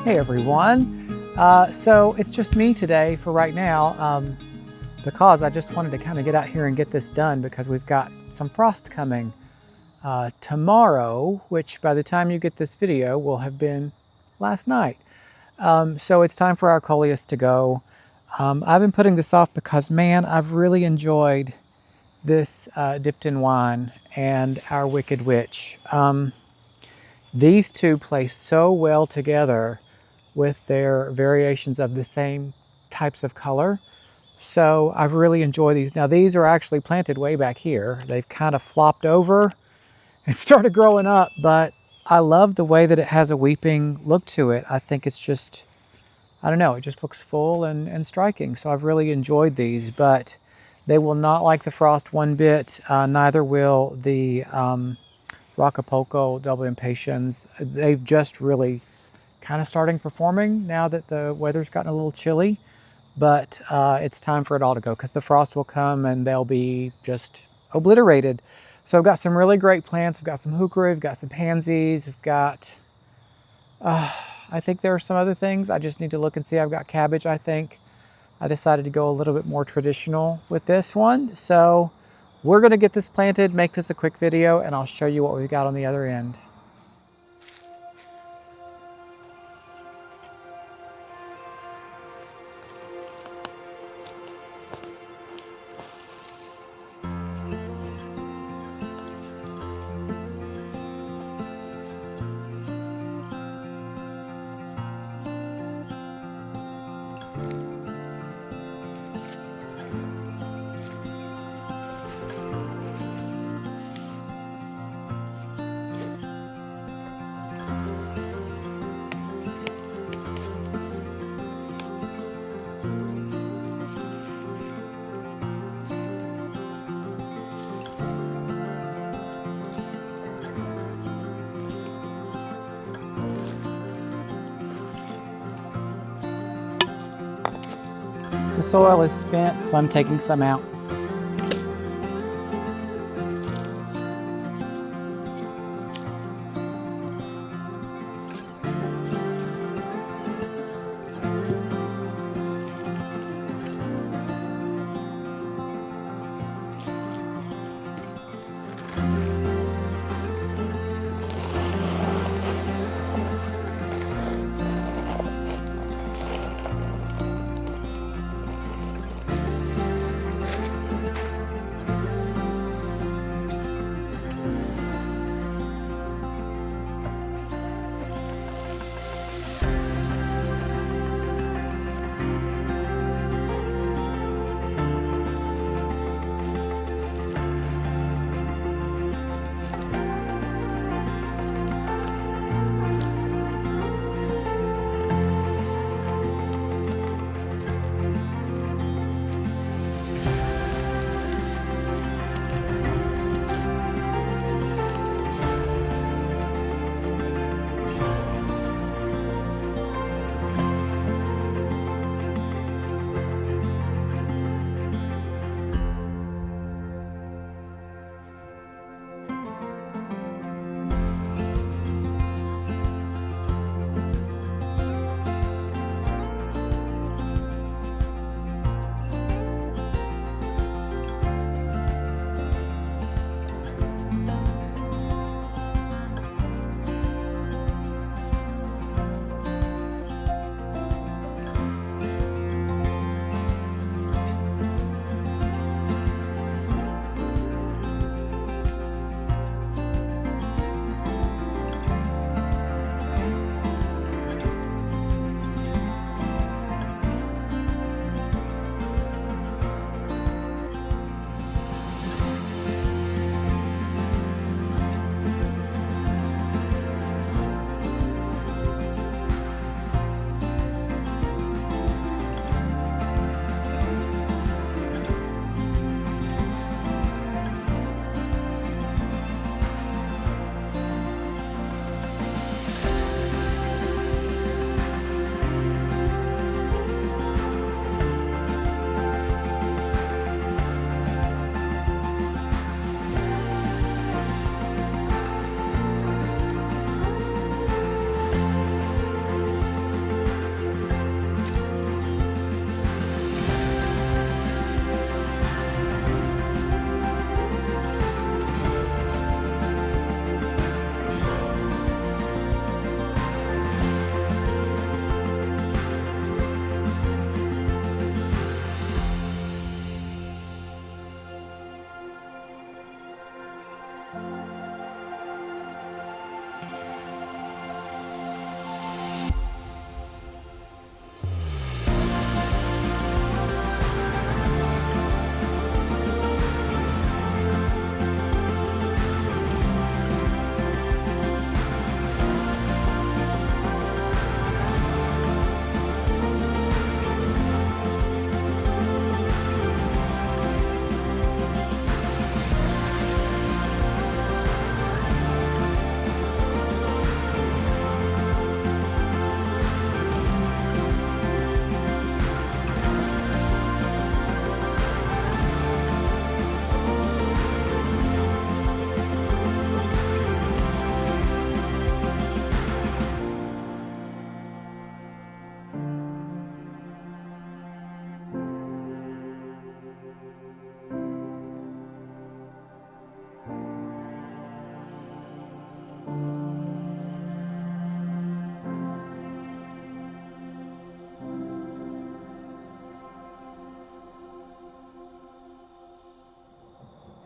Hey everyone. So it's just me today for right now because I just wanted to kind of get out here and get this done because we've got some frost coming tomorrow, which by the time you get this video will have been last night. So it's time for our coleus to go. I've been putting this off because, man, I've really enjoyed this dipped in wine and our Wicked Witch. These two play so well together with their variations of the same types of color. So I've really enjoyed these. Now these are actually planted way back here. They've kind of flopped over and started growing up, but I love the way that it has a weeping look to it. I think it's just, I don't know, it just looks full and striking. So I've really enjoyed these, but they will not like the frost one bit. Neither will the Rockapolco double impatiens. They've just really kind of starting performing now that the weather's gotten a little chilly, but it's time for it all to go because the frost will come and they'll be just obliterated. So I've got some really great plants. I've got some heuchera, we've got some pansies, we've got, I think there are some other things. I just need to look and see. I've got cabbage, I think. I decided to go a little bit more traditional with this one. So we're gonna get this planted, make this a quick video, and I'll show you what we've got on the other end. The soil is spent, so I'm taking some out.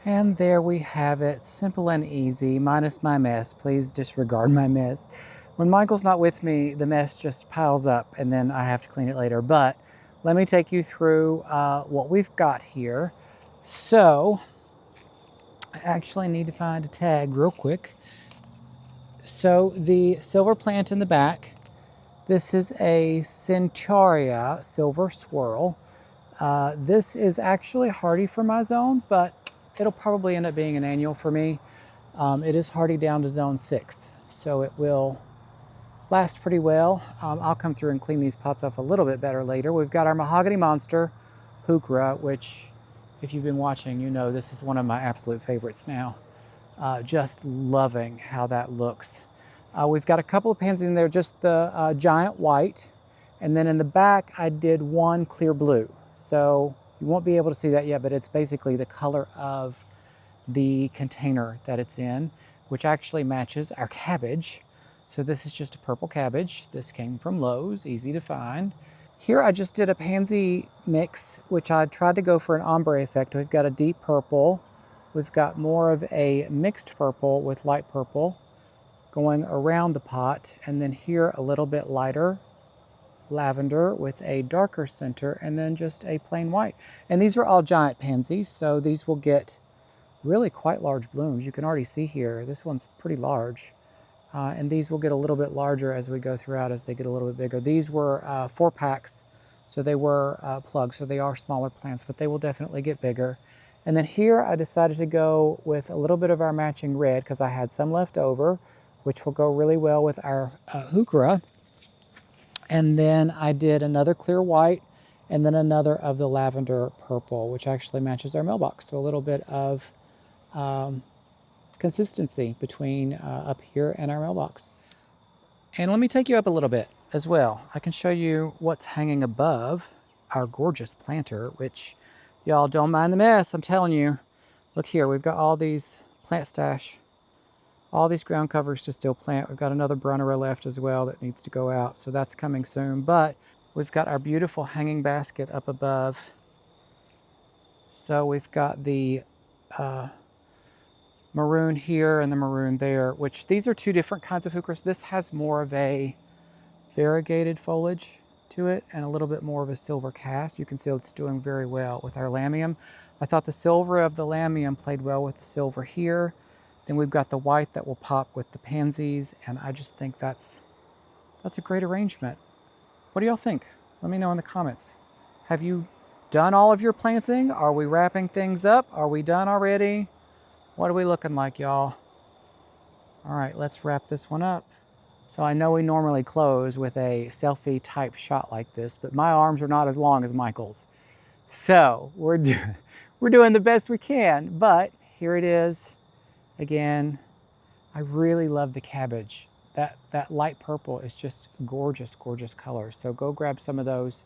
And there we have it, simple and easy, minus my mess. Please disregard my mess. When Michael's not with me, the mess just piles up and then I have to clean it later. But let me take you through what we've got here. So, I actually need to find a tag real quick. So the silver plant in the back, this is a Heuchera silver swirl. This is actually hardy for my zone, but it'll probably end up being an annual for me. It is hardy down to zone 6, so it will last pretty well. I'll come through and clean these pots off a little bit better later. We've got our mahogany monster, Heuchera, which if you've been watching, you know this is one of my absolute favorites now. Just loving how that looks. We've got a couple of pansies in there, just the giant white, and then in the back I did one clear blue. So you won't be able to see that yet, but it's basically the color of the container that it's in, which actually matches our cabbage. So this is just a purple cabbage. This came from Lowe's, easy to find. Here I just did a pansy mix, which I tried to go for an ombre effect. We've got a deep purple. We've got more of a mixed purple with light purple going around the pot. And then here a little bit lighter lavender with a darker center, and then just a plain white. And these are all giant pansies, so these will get really quite large blooms. You can already see here, this one's pretty large. And these will get a little bit larger as we go throughout, as they get a little bit bigger. These were 4 packs, so they were plugs, so they are smaller plants, but they will definitely get bigger. And then here I decided to go with a little bit of our matching red because I had some left over, which will go really well with our Heuchera. And then I did another clear white and then another of the lavender purple, which actually matches our mailbox. So a little bit of consistency between up here and our mailbox. And let me take you up a little bit as well. I can show you what's hanging above our gorgeous planter, which y'all don't mind the mess, I'm telling you. Look here, we've got all these plant stash, all these ground covers to still plant. We've got another Brunnera left as well that needs to go out, so that's coming soon. But we've got our beautiful hanging basket up above. So we've got the maroon here and the maroon there, which these are 2 different kinds of Heucheras. This has more of a variegated foliage to it and a little bit more of a silver cast. You can see it's doing very well with our lamium. I thought the silver of the lamium played well with the silver here. Then we've got the white that will pop with the pansies, and I just think that's a great arrangement. What do y'all think? Let me know in the comments. Have you done all of your planting? Are we wrapping things up? Are we done already? What are we looking like, y'all? All right, let's wrap this one up. So I know we normally close with a selfie type shot like this, but my arms are not as long as Michael's. So we're doing the best we can, but here it is. Again, I really love the cabbage. That light purple is just gorgeous, gorgeous color. So go grab some of those.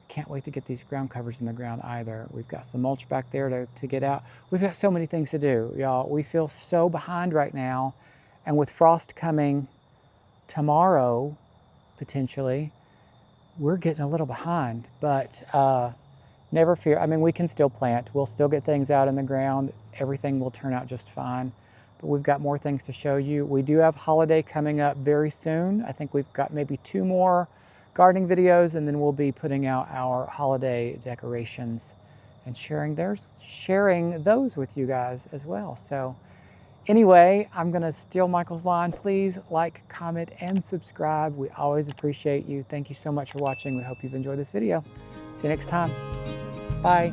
Can't wait to get these ground covers in the ground either. We've got some mulch back there to get out. We've got so many things to do, y'all. We feel so behind right now. And with frost coming tomorrow, potentially, we're getting a little behind. But never fear. I mean, we can still plant. We'll still get things out in the ground. Everything will turn out just fine. But we've got more things to show you. We do have holiday coming up very soon. I think we've got maybe 2 more gardening videos, and then we'll be putting out our holiday decorations and sharing those with you guys as well. So anyway, I'm gonna steal Michael's line. Please like, comment, and subscribe. We always appreciate you. Thank you so much for watching. We hope you've enjoyed this video. See you next time. Bye.